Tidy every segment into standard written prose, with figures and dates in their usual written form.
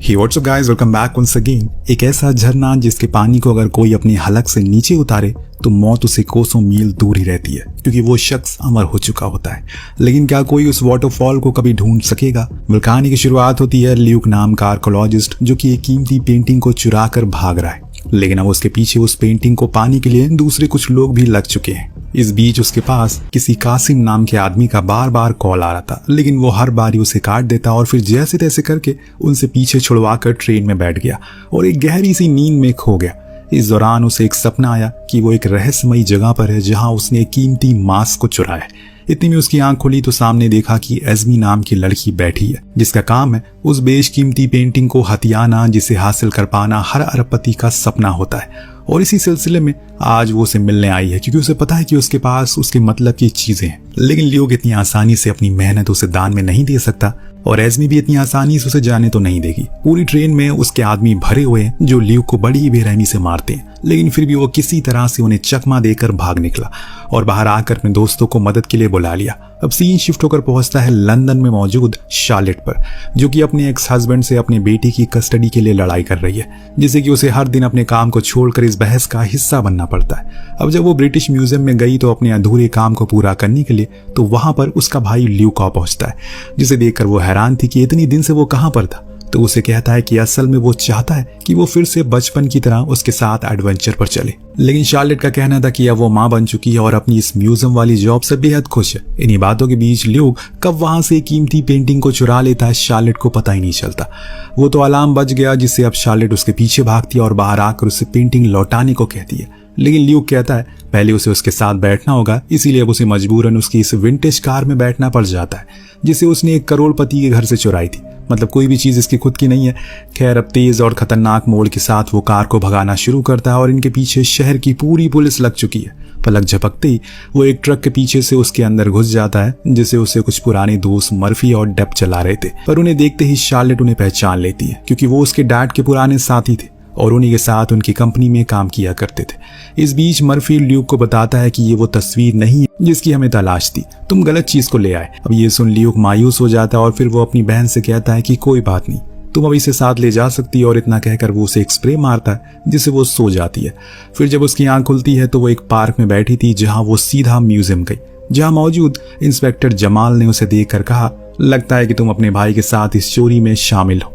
हे what's up guys, welcome back once again. एक ऐसा झरना जिसके पानी को अगर कोई अपनी हलक से नीचे उतारे तो मौत उसे कोसों मील दूर ही रहती है, क्योंकि वो शख्स अमर हो चुका होता है। लेकिन क्या कोई उस वाटरफॉल को कभी ढूंढ सकेगा? कहानी की शुरुआत होती है ल्यूक नाम का आर्कोलॉजिस्ट जो कि एक कीमती पेंटिंग को चुरा कर भाग रहा है, लेकिन अब उसके पीछे उस पेंटिंग को पाने के लिए दूसरे कुछ लोग भी लग चुके हैं। इस बीच उसके पास किसी कासिम नाम के आदमी का बार बार कॉल आ रहा था, लेकिन वो हर बार उसे काट देता और फिर जैसे तैसे करके उनसे पीछे छुड़वाकर ट्रेन में बैठ गया और एक गहरी सी नींद में खो गया। इस दौरान उसे एक सपना आया कि वो एक रहस्यमयी जगह पर है जहां उसने एक कीमती मास्क को चुराया है। इतनी में उसकी आंख खुली तो सामने देखा कि एज़मी नाम की लड़की बैठी है, जिसका काम है उस बेशकीमती पेंटिंग को हथियाना जिसे हासिल कर पाना हर अरबपति का सपना होता है। और इसी सिलसिले में आज वो उसे मिलने आई है, क्योंकि उसे पता है कि उसके पास उसके मतलब की चीजें हैं। लेकिन ल्यूक इतनी आसानी से अपनी मेहनत उसे दान में नहीं दे सकता और एज़मी भी इतनी आसानी से उसे जाने तो नहीं देगी। पूरी ट्रेन में उसके आदमी भरे हुए हैं जो ल्यूक को बड़ी बेरहमी से मारते हैं, लेकिन फिर भी वो किसी तरह से उन्हें चकमा देकर भाग निकला और बाहर आकर अपने दोस्तों को मदद के लिए बुला लिया। अब सीन शिफ्ट होकर पहुंचता है लंदन में मौजूद शार्लेट पर, जो कि अपने एक्स हस्बैंड से अपनी बेटी की कस्टडी के लिए लड़ाई कर रही है, जिससे कि उसे हर दिन अपने काम को छोड़कर इस बहस का हिस्सा बनना पड़ता है। अब जब वो ब्रिटिश म्यूजियम में गई तो अपने अधूरे काम को पूरा करने के लिए, तो वहां पर उसका भाई ल्यूक आ पहुंचता है, जिसे देखकर वो हैरान थी कि इतनी दिन से वो कहां पर था। तो उसे कहता है कि असल में वो चाहता है कि वो फिर से बचपन की तरह उसके साथ एडवेंचर पर चले। लेकिन शार्लेट का कहना था कि अब वो मां बन चुकी है और अपनी इस म्यूजियम वाली जॉब से बेहद खुश है। इन्हीं बातों के बीच ल्यूक कब वहां से कीमती पेंटिंग को चुरा लेता है शार्लेट को पता ही नहीं चलता। वो तो अलार्म बज गया, जिससे अब शार्लेट उसके पीछे भागती है और बाहर आकर उसे पेंटिंग लौटाने को कहती है। लेकिन ल्यूक कहता है पहले उसे उसके साथ बैठना होगा, इसीलिए अब उसे मजबूरन उसकी इस विंटेज कार में बैठना पड़ जाता है, जिसे उसने एक करोड़पति के घर से चुराई थी। मतलब कोई भी चीज इसकी खुद की नहीं है। खैर, अब तेज और खतरनाक मोड़ के साथ वो कार को भगाना शुरू करता है और इनके पीछे शहर की पूरी पुलिस लग चुकी है। पलक झपकते ही वो एक ट्रक के पीछे से उसके अंदर घुस जाता है, जिसे उसे कुछ पुराने दोस्त मर्फी और डेप चला रहे थे। पर उन्हें देखते ही शार्लेट उन्हें पहचान लेती है, क्योंकि वो उसके डैड के पुराने साथी थे और उन्हीं के साथ उनकी कंपनी में काम किया करते थे। इस बीच मर्फी ल्यूक को बताता है कि ये वो तस्वीर नहीं है जिसकी हमें तलाश थी, तुम गलत चीज को ले आए। अब ये सुन ल्यूक मायूस हो जाता है और फिर वो अपनी बहन से कहता है कि कोई बात नहीं, तुम अब इसे साथ ले जा सकती है। और इतना कहकर वो उसे एक स्प्रे मारता है, जिससे वो सो जाती है। फिर जब उसकी आंख खुलती है तो वो एक पार्क में बैठी थी, जहां वो सीधा म्यूजियम गई, जहां मौजूद इंस्पेक्टर जमाल ने उसे देखकर कहा, लगता है कि तुम अपने भाई के साथ इस चोरी में शामिल हो।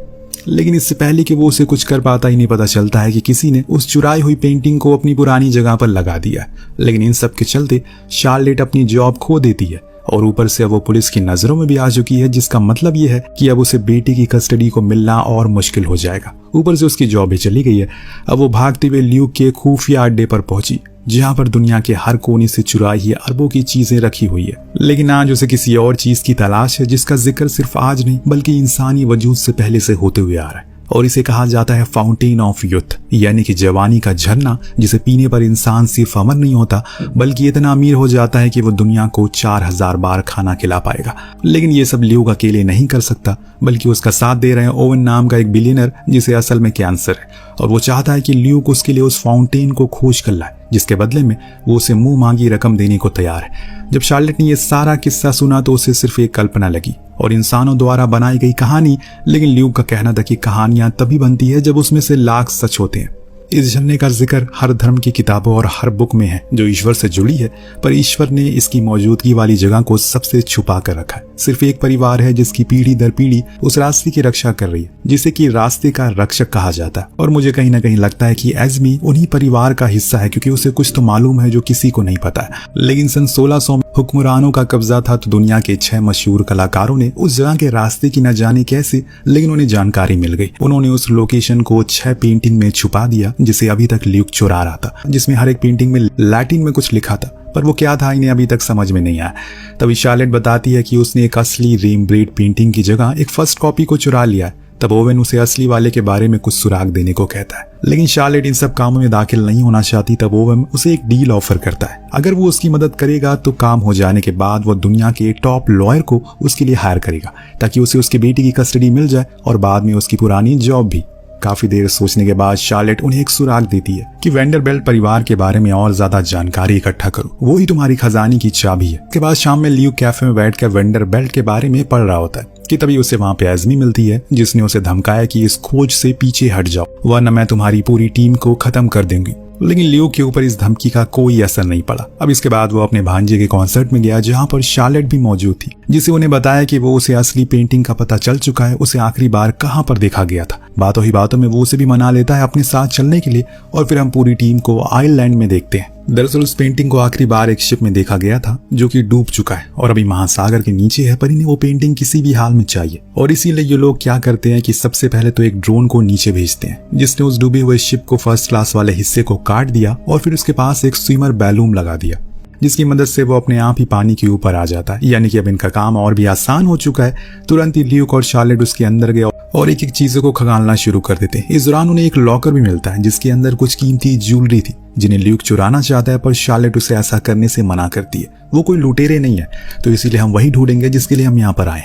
लेकिन इससे पहले कि वो उसे कुछ कर पाता ही नहीं, पता चलता है कि किसी ने उस चुराई हुई पेंटिंग को अपनी पुरानी जगह पर लगा दिया। लेकिन इन सब के चलते शार्लेट अपनी जॉब खो देती है और ऊपर से अब वो पुलिस की नजरों में भी आ चुकी है, जिसका मतलब ये है कि अब उसे बेटी की कस्टडी को मिलना और मुश्किल हो जाएगा। ऊपर से उसकी जॉब भी चली गई है। अब वो भागते हुए ल्यूक के खुफिया अड्डे पर पहुंची, जहां पर दुनिया के हर कोने से चुराई हुई अरबों की चीजें रखी हुई है। लेकिन आज उसे किसी और चीज की तलाश है, जिसका जिक्र सिर्फ आज नहीं बल्कि इंसानी वजूद से पहले से होते हुए आ रहा है, और इसे कहा जाता है फाउंटेन ऑफ यूथ, यानी कि जवानी का झरना, जिसे पीने पर इंसान सिर्फ अमर नहीं होता बल्कि इतना अमीर हो जाता है कि वो दुनिया को 4000 बार खाना खिला पाएगा। लेकिन ये सब ल्यूक अकेले नहीं कर सकता, बल्कि उसका साथ दे रहे हैं ओवन नाम का एक बिलियनर, जिसे असल में कैंसर है, और वो चाहता है कि ल्यूक उसके लिए उस फाउंटेन को खोज कर लाए, जिसके बदले में वो उसे मुंह मांगी रकम देने को तैयार है। जब शार्लेट ने यह सारा किस्सा सुना तो उसे सिर्फ एक कल्पना लगी और इंसानों द्वारा बनाई गई कहानी। लेकिन ल्यूक का कहना था कि कहानियां तभी बनती है जब उसमें से लाख सच होते हैं। इस झरने का जिक्र हर धर्म की किताबों और हर बुक में है जो ईश्वर से जुड़ी है, पर ईश्वर ने इसकी मौजूदगी वाली जगह को सबसे छुपा कर रखा है। सिर्फ एक परिवार है जिसकी पीढ़ी दर पीढ़ी उस रास्ते की रक्षा कर रही है, जिसे कि रास्ते का रक्षक कहा जाता है। और मुझे कहीं ना कहीं लगता है कि एज़मी उन्हीं परिवार का हिस्सा है, क्योंकि उसे कुछ तो मालूम है जो किसी को नहीं पता है। लेकिन सन 1600 में हुक्मरानों का कब्जा था, तो दुनिया के 6 मशहूर कलाकारों ने उस जगह के रास्ते की न जाने कैसे, लेकिन उन्हें जानकारी मिल गई। उन्होंने उस लोकेशन को 6 पेंटिंग में छुपा दिया, जिसे अभी तक ल्यूक चुरा रहा था, जिसमें हर एक पेंटिंग में लैटिन में कुछ लिखा था, पर वो क्या था इन्हें अभी तक समझ में नहीं आया। तभी शार्लेट बताती है कि उसने एक असली रेम्ब्रेंट पेंटिंग की जगह एक फर्स्ट कॉपी को चुरा लिया है। तब ओवेन उसे असली वाले के बारे में कुछ सुराग देने को कहता है, लेकिन शार्लेट इन सब कामों में दाखिल नहीं होना चाहती। तब ओवेन उसे एक डील ऑफर करता है, अगर वो उसकी मदद करेगा तो काम हो जाने के बाद वो दुनिया के टॉप लॉयर को उसके लिए हायर करेगा, ताकि उसे उसकी बेटी की कस्टडी मिल जाए और बाद में उसकी पुरानी जॉब भी। काफी देर सोचने के बाद शार्लेट उन्हें एक सुराग देती है कि वेंडरबिल्ट परिवार के बारे में और ज्यादा जानकारी इकट्ठा करो, वो ही तुम्हारी खजाने की चाबी है। उसके बाद शाम में ल्यूक कैफे में बैठकर वेंडरबिल्ट के बारे में पढ़ रहा होता है कि तभी उसे वहां पे एज़मी मिलती है, जिसने उसे धमकाया कि इस खोज से पीछे हट जाओ वरना मैं तुम्हारी पूरी टीम को खत्म कर दूंगी। लेकिन लियो के ऊपर इस धमकी का कोई असर नहीं पड़ा। अब इसके बाद वो अपने भांजे के कॉन्सर्ट में गया, जहां पर शार्लेट भी मौजूद थी, जिसे उन्हें बताया कि वो उसे असली पेंटिंग का पता चल चुका है, उसे आखिरी बार कहां पर देखा गया था। बातों ही बातों में वो उसे भी मना लेता है अपने साथ चलने के लिए, और फिर हम पूरी टीम को आइलैंड में देखते हैं। दरअसल उस पेंटिंग को आखिरी बार एक शिप में देखा गया था जो कि डूब चुका है और अभी महासागर के नीचे है, पर इन्हें वो पेंटिंग किसी भी हाल में चाहिए। और इसीलिए ये लोग क्या करते हैं कि सबसे पहले तो एक ड्रोन को नीचे भेजते हैं, जिसने उस डूबे हुए शिप को फर्स्ट क्लास वाले हिस्से को काट दिया और फिर उसके पास एक स्विमर बैलून लगा दिया, जिसकी मदद से वो अपने आप ही पानी के ऊपर आ जाता है। यानी कि अब इनका काम और भी आसान हो चुका है। तुरंत ही ल्यूक और शार्लेट उसके अंदर गए और एक एक चीजों को खंगालना शुरू कर देते हैं। इस दौरान उन्हें एक लॉकर भी मिलता है जिसके अंदर कुछ कीमती ज्वेलरी थी, जिन्हें ल्यूक चुराना चाहता है, पर शार्लेट उसे ऐसा करने से मना करती है। वो कोई लुटेरे नहीं है, तो इसीलिए हम वही ढूंढेंगे जिसके लिए हम यहाँ पर आए।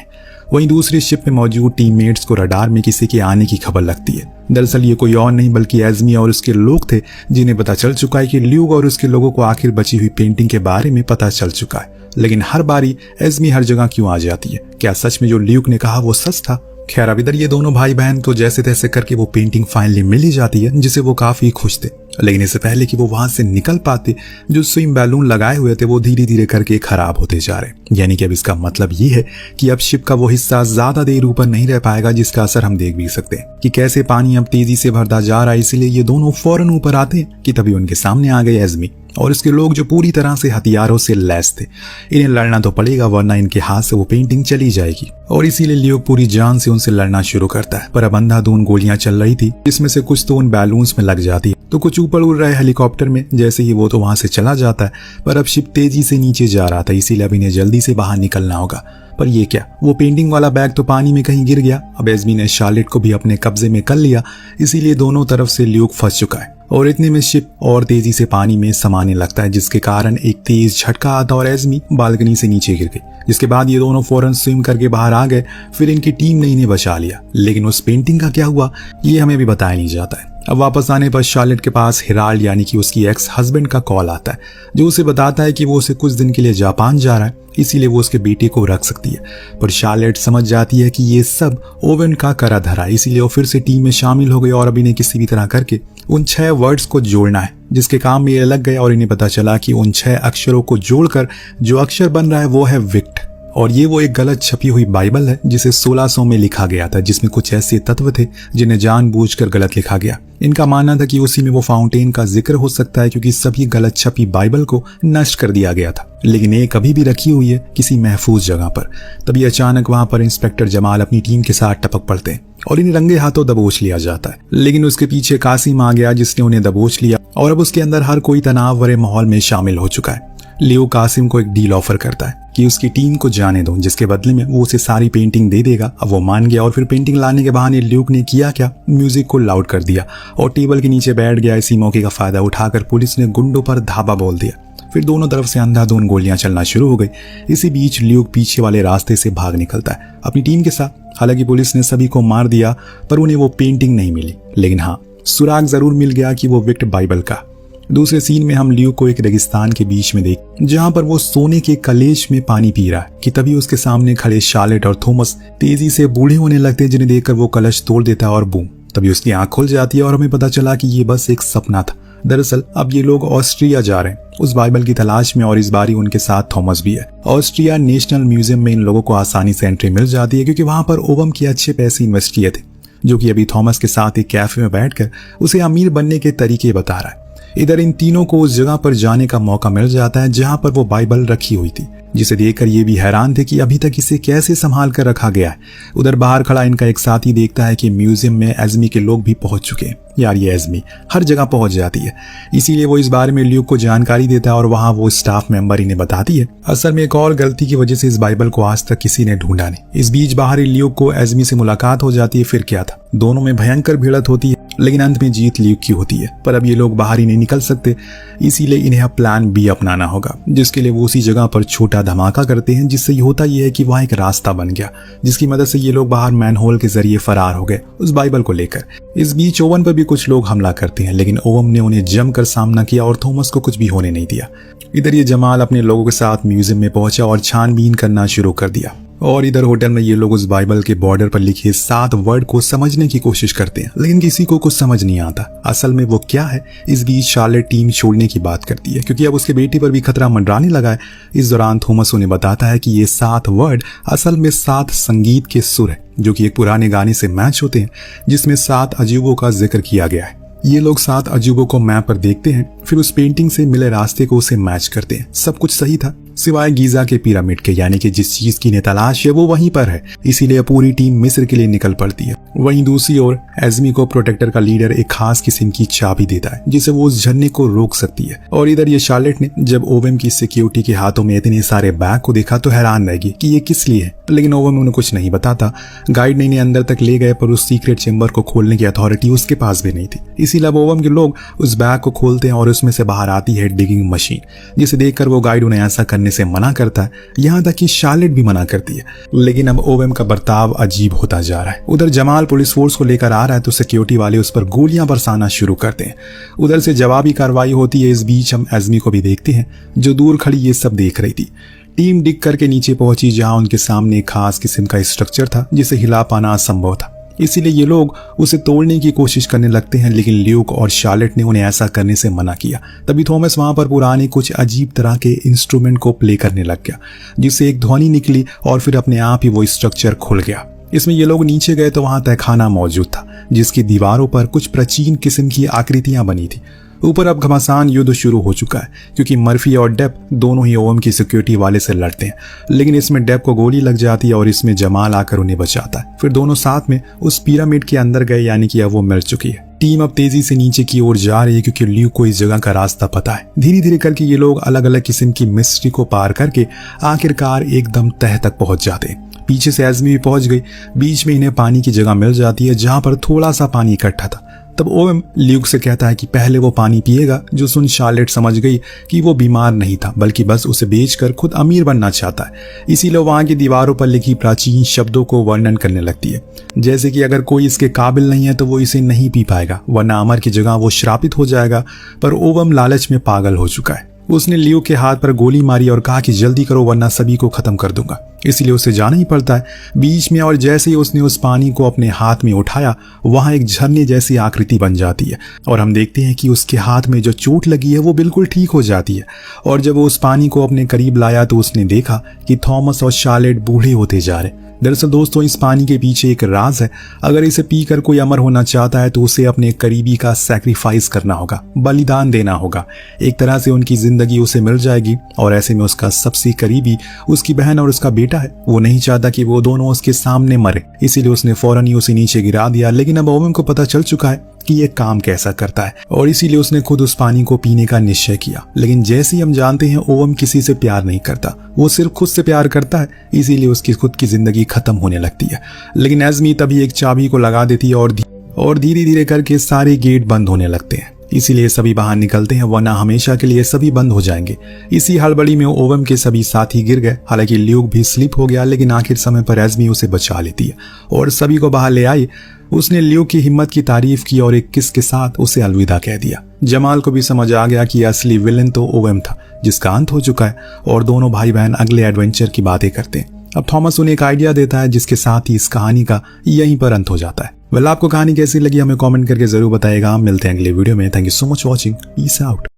वहीं दूसरी शिप में मौजूद टीममेट्स को रडार में किसी के आने की खबर लगती है। दरअसल ये कोई और नहीं बल्कि एज़मी और उसके लोग थे, जिन्हें पता चल चुका है कि ल्यूक और उसके लोगों को आखिर बची हुई पेंटिंग के बारे में पता चल चुका है। लेकिन हर बारी एज़मी हर जगह क्यों आ जाती है? क्या सच में जो ल्यूक ने कहा वो सच था? खैर अब इधर ये दोनों भाई बहन तो जैसे तैसे करके वो पेंटिंग फाइनली मिल ही जाती है, जिसे वो काफी खुश थे। लेकिन इससे पहले कि वो वहां से निकल पाते, जो स्विम बैलून लगाए हुए थे वो धीरे धीरे करके खराब होते जा रहे। यानी कि अब इसका मतलब ये है कि अब शिप का वो हिस्सा ज्यादा देर ऊपर नहीं रह पाएगा, जिसका असर हम देख भी सकते हैं कि कैसे पानी अब तेजी से भरता जा रहा है। इसीलिए ये दोनों फौरन ऊपर आते हैं कि तभी उनके सामने आ गए एज़मी और इसके लोग, जो पूरी तरह से हथियारों से लैस थे। इन्हें लड़ना तो पड़ेगा वरना इनके हाथ से वो पेंटिंग चली जाएगी। और इसीलिए लियो पूरी जान से उनसे लड़ना शुरू करता है। पर अब अंधाधुंध गोलियां चल रही थी, जिसमें से कुछ तो उन बैलून्स में लग जाती है, तो कुछ ऊपर उड़ रहे हेलीकॉप्टर में। जैसे ही वो तो वहां से चला जाता है, पर अब शिप तेजी से नीचे जा रहा था, इसीलिए अब इन्हें जल्दी से बाहर निकलना होगा। पर ये क्या, वो पेंटिंग वाला बैग तो पानी में कहीं गिर गया। अब एज़मी ने शार्लेट को भी अपने कब्जे में कर लिया, इसीलिए दोनों तरफ से ल्यूक फंस चुका है। और इतने में शिप और तेजी से पानी में समाने लगता है, जिसके कारण एक तेज झटका आता और एज़मी बालकनी से नीचे गिर गई। जिसके बाद ये दोनों फौरन स्विम करके बाहर आ गए। फिर इनकी टीम ने इन्हें बचा लिया। लेकिन उस पेंटिंग का क्या हुआ ये हमें भी बताया नहीं जाता है। अब वापस आने पर शार्लेट के पास हिराल्ड यानी कि उसकी एक्स हस्बैंड का कॉल आता है, जो उसे बताता है कि वो उसे कुछ दिन के लिए जापान जा रहा है, इसीलिए वो उसके बेटे को रख सकती है। पर शार्लेट समझ जाती है कि ये सब ओवन का करा धरा, इसीलिए वो फिर से टीम में शामिल हो गई और अब इन्हें किसी भी तरह करके उन 6 वर्ड्स को जोड़ना है, जिसके काम में ये लग गए। और इन्हें पता चला कि उन 6 अक्षरों को जोड़कर जो अक्षर बन रहा है वो है विक्ट। और ये वो एक गलत छपी हुई बाइबल है, जिसे 1600 में लिखा गया था, जिसमें कुछ ऐसे तत्व थे जिन्हें जानबूझकर गलत लिखा गया। इनका मानना था कि उसी में वो फाउंटेन का जिक्र हो सकता है, क्योंकि सभी गलत छपी बाइबल को नष्ट कर दिया गया था। लेकिन एक अभी भी रखी हुई है किसी महफूज जगह पर। तभी अचानक वहां पर इंस्पेक्टर जमाल अपनी टीम के साथ टपक पड़ते हैं और इन्हें रंगे हाथों दबोच लिया जाता है। लेकिन उसके पीछे कासिम आ गया, जिसने उन्हें दबोच लिया और अब उसके अंदर हर कोई तनाव भरे माहौल में शामिल हो चुका है। लियो कासिम को एक डील ऑफर करता है कि उसकी टीम को जाने दो, जिसके बदले में वो उसे सारी पेंटिंग दे देगा। अब वो मान गया और फिर पेंटिंग लाने के बहाने ल्यूक ने किया क्या, म्यूजिक को लाउड कर दिया और टेबल के नीचे बैठ गया। इसी मौके का फायदा उठाकर पुलिस ने गुंडों पर धावा बोल दिया। फिर दोनों तरफ से अंधाधुंध गोलियां चलना शुरू हो गई। इसी बीच ल्यूक पीछे वाले रास्ते से भाग निकलता है अपनी टीम के साथ। हालांकि पुलिस ने सभी को मार दिया, पर उन्हें वो पेंटिंग नहीं मिली। लेकिन हाँ, सुराग जरूर मिल गया कि वो विक्ट बाइबल का। दूसरे सीन में हम ल्यूक को एक रेगिस्तान के बीच में देख, जहां पर वो सोने के कलेश में पानी पी रहा है कि तभी उसके सामने खड़े शार्लेट और थॉमस तेजी से बूढ़े होने लगते हैं, जिन्हें देखकर वो कलश तोड़ देता है और बूम, तभी उसकी आंख खुल जाती है और हमें पता चला कि ये बस एक सपना था। दरअसल अब ये लोग ऑस्ट्रिया जा रहे हैं उस बाइबल की तलाश में, और इस बारी उनके साथ थॉमस भी है। ऑस्ट्रिया नेशनल म्यूजियम में इन लोगों को आसानी से एंट्री मिल जाती है, क्योंकि वहां पर ओवम के अच्छे पैसे इन्वेस्ट किए थे, जो कि अभी थॉमस के साथ एक कैफे में बैठकर उसे अमीर बनने के तरीके बता रहा है। इधर इन तीनों को उस जगह पर जाने का मौका मिल जाता है जहां पर वो बाइबल रखी हुई थी, जिसे देखकर ये भी हैरान थे कि अभी तक इसे कैसे संभाल कर रखा गया है। उधर बाहर खड़ा इनका एक साथी देखता है कि म्यूजियम में एज़मी के लोग भी पहुंच चुके हैं। यार ये एज़मी हर जगह पहुंच जाती है, इसीलिए वो इस बारे में ल्यूक को जानकारी देता है और वहां वो स्टाफ मेंबर इन्हें बताती है। असल में एक और गलती की वजह से इस बाइबल को आज तक किसी ने ढूंढा नहीं। इस बीच बाहर ल्यूक को एज़मी से मुलाकात हो जाती है। फिर क्या था, दोनों में भयंकर भिड़ंत होती है, लेकिन अंत में जीत ल्यूक की होती है। पर अब ये लोग बाहर ही नहीं निकल सकते, इसीलिए इन्हें अब प्लान बी अपनाना होगा, जिसके लिए वो उसी जगह पर छोटा धमाका करते हैं, जिससे ये होता ये है कि वहां एक रास्ता बन गया, जिसकी मदद से ये लोग बाहर मैनहोल के जरिए फरार हो गए उस बाइबल को लेकर। इस बीच ओवन पर भी कुछ लोग हमला करते हैं, लेकिन ओवन ने उन्हें जमकर सामना किया और थॉमस को कुछ भी होने नहीं दिया। इधर ये जमाल अपने लोगों के साथ म्यूजियम में पहुंचा और छानबीन करना शुरू कर दिया। और इधर होटल में ये लोग उस बाइबल के बॉर्डर पर लिखे 7 वर्ड को समझने की कोशिश करते हैं, लेकिन किसी को कुछ समझ नहीं आता असल में वो क्या है। इस बीच शार्लेट टीम छोड़ने की बात करती है क्योंकि अब उसके बेटी पर भी खतरा मंडराने लगा है। इस दौरान थॉमस उन्हें बताता है कि ये 7 वर्ड असल में 7 संगीत के सुर है जो कि एक पुराने गाने से मैच होते हैं जिसमें 7 अजूबों का जिक्र किया गया है। ये लोग 7 अजूबों को मैप पर देखते हैं, फिर उस पेंटिंग से मिले रास्ते को उसे मैच करते हैं। सब कुछ सही था सिवाय गीजा के पिरामिड के, यानी कि जिस चीज की इन्हें तलाश है वो वहीं पर है। इसीलिए पूरी टीम मिस्र के लिए निकल पड़ती है। वहीं दूसरी ओर एज़मी को प्रोटेक्टर का लीडर एक खास किस्म की चाबी देता है जिसे वो उस झरने को रोक सकती है। और इधर ये शार्लेट ने जब ओवेम की सिक्योरिटी के हाथों में इतने सारे बैग को देखा तो हैरान रह गई कि ये किस लिए है, लेकिन ओवेम उन्हें कुछ नहीं बताता। गाइड ने इन्हें अंदर तक ले गए पर उस सीक्रेट चेंबर को खोलने की अथॉरिटी उसके पास भी नहीं थी। इसीलिए ओवेम के लोग उस बैग को खोलते हैं और उसमें से बाहर आती है डिगिंग मशीन, जिसे देखकर वो गाइड उन्हें ऐसा करने से मना करता है। यहाँ तक कि शार्लेट भी मना करती है, लेकिन अब ओवेम का बर्ताव अजीब होता जा रहा है। उधर जमाल पुलिस फोर्स को लेकर आ रहा है तो सिक्योरिटी वाले उस पर गोलियां बरसाना शुरू करते हैं। उधर से जवाबी कार्रवाई होती है। इस बीच हम एज़मी को भी देखते हैं जो दूर खड़ी ये सब देख रही थी। टीम डिग करके नीचे पहुंची जहां उनके सामने एक खास किस्म का स्ट्रक्चर था जिसे हिला पाना असंभव था। इसीलिए ये लोग उसे तोड़ने की कोशिश करने लगते हैं, लेकिन ल्यूक और शार्लेट ने उन्हें ऐसा करने से मना किया। तभी थॉमस वहां पर पुराने कुछ अजीब तरह के इंस्ट्रूमेंट को प्ले करने लग गया, जिससे एक ध्वनि निकली और फिर अपने आप ही वो स्ट्रक्चर खुल गया। इसमें ये लोग नीचे गए तो वहां तहखाना मौजूद था जिसकी दीवारों पर कुछ प्राचीन किस्म की आकृतियां बनी थी। ऊपर अब घमासान युद्ध शुरू हो चुका है क्योंकि मर्फी और डेप दोनों ही ओवेम की सिक्योरिटी वाले से लड़ते हैं, लेकिन इसमें डेप को गोली लग जाती है और इसमें जमाल आकर उन्हें बचाता है। फिर दोनों साथ में उस पिरामिड के अंदर गए, यानी कि अब वो मिल चुकी है। टीम अब तेजी से नीचे की ओर जा रही है क्योंकि ल्यूक को इस जगह का रास्ता पता है। धीरे धीरे करके ये लोग अलग अलग किस्म की मिस्ट्री को पार करके आखिरकार एकदम तह तक पहुंच जाते हैं। पीछे से एज़मी भी पहुंच गई। बीच में इन्हें पानी की जगह मिल जाती है जहां पर थोड़ा सा पानी इकट्ठा था। तब ओवेम ल्यूक से कहता है कि पहले वो पानी पिएगा, जो सुन शार्लेट समझ गई कि वो बीमार नहीं था बल्कि बस उसे बेचकर खुद अमीर बनना चाहता है। इसीलिए वहां की दीवारों पर लिखी प्राचीन शब्दों को वर्णन करने लगती है, जैसे कि अगर कोई इसके काबिल नहीं है तो वो इसे नहीं पी पाएगा, वरना अमर की जगह वो श्रापित हो जाएगा। पर ओवेम लालच में पागल हो चुका है। उसने ल्यूक के हाथ पर गोली मारी और कहा कि जल्दी करो वरना सभी को खत्म कर दूंगा। इसलिए उसे जाना ही पड़ता है बीच में। और जैसे ही उसने उस पानी को अपने हाथ में उठाया, वहां एक झरने जैसी आकृति बन जाती है और हम देखते हैं कि उसके हाथ में जो चोट लगी है वो बिल्कुल ठीक हो जाती है। और जब वो उस पानी को अपने करीब लाया तो उसने देखा कि थॉमस और शार्लेट बूढ़े होते जा रहे। दरअसल दोस्तों, इस पानी के पीछे एक राज है। अगर इसे पीकर कोई अमर होना चाहता है तो उसे अपने करीबी का सैक्रिफाइस करना होगा, बलिदान देना होगा। एक तरह से उनकी जिंदगी उसे मिल जाएगी और ऐसे में उसका सबसे करीबी उसकी बहन और उसका बेटा है। वो नहीं चाहता कि वो दोनों उसके सामने मरे, इसीलिए उसने फौरन ही उसे नीचे गिरा दिया। लेकिन अब ओवेन को पता चल चुका है कि ये काम कैसा करता है और इसीलिए उसने खुद उस पानी को पीने का निश्चय किया। लेकिन जैसे ही हम जानते हैं ओवेन किसी से प्यार नहीं करता, वो सिर्फ खुद से प्यार करता है, इसीलिए उसकी खुद की जिंदगी खत्म होने लगती है। लेकिन एज़मी तभी एक चाबी को लगा देती है और धीरे धीरे करके सारे गेट बंद होने लगते हैं। इसीलिए सभी बाहर निकलते हैं, वरना हमेशा के लिए सभी बंद हो जाएंगे। इसी हड़बड़ी में ओवेम के सभी साथी गिर गए। हालांकि ल्यूक भी स्लिप हो गया, लेकिन आखिर समय पर एज़मी उसे बचा लेती है और सभी को बाहर ले आई। उसने ल्यूक की हिम्मत की तारीफ की और एक किस के साथ उसे अलविदा कह दिया। जमाल को भी समझ आ गया कि असली विलन तो ओवेम था, जिसका अंत हो चुका है और दोनों भाई बहन अगले एडवेंचर की बातें करते हैं। अब थॉमस उन्हें एक आइडिया देता है जिसके साथ ही इस कहानी का यहीं पर अंत हो जाता है। वेल, आपको कहानी कैसी लगी हमें कमेंट करके जरूर बताइएगा। मिलते हैं अगले वीडियो में। Thank you so much watching. Peace out.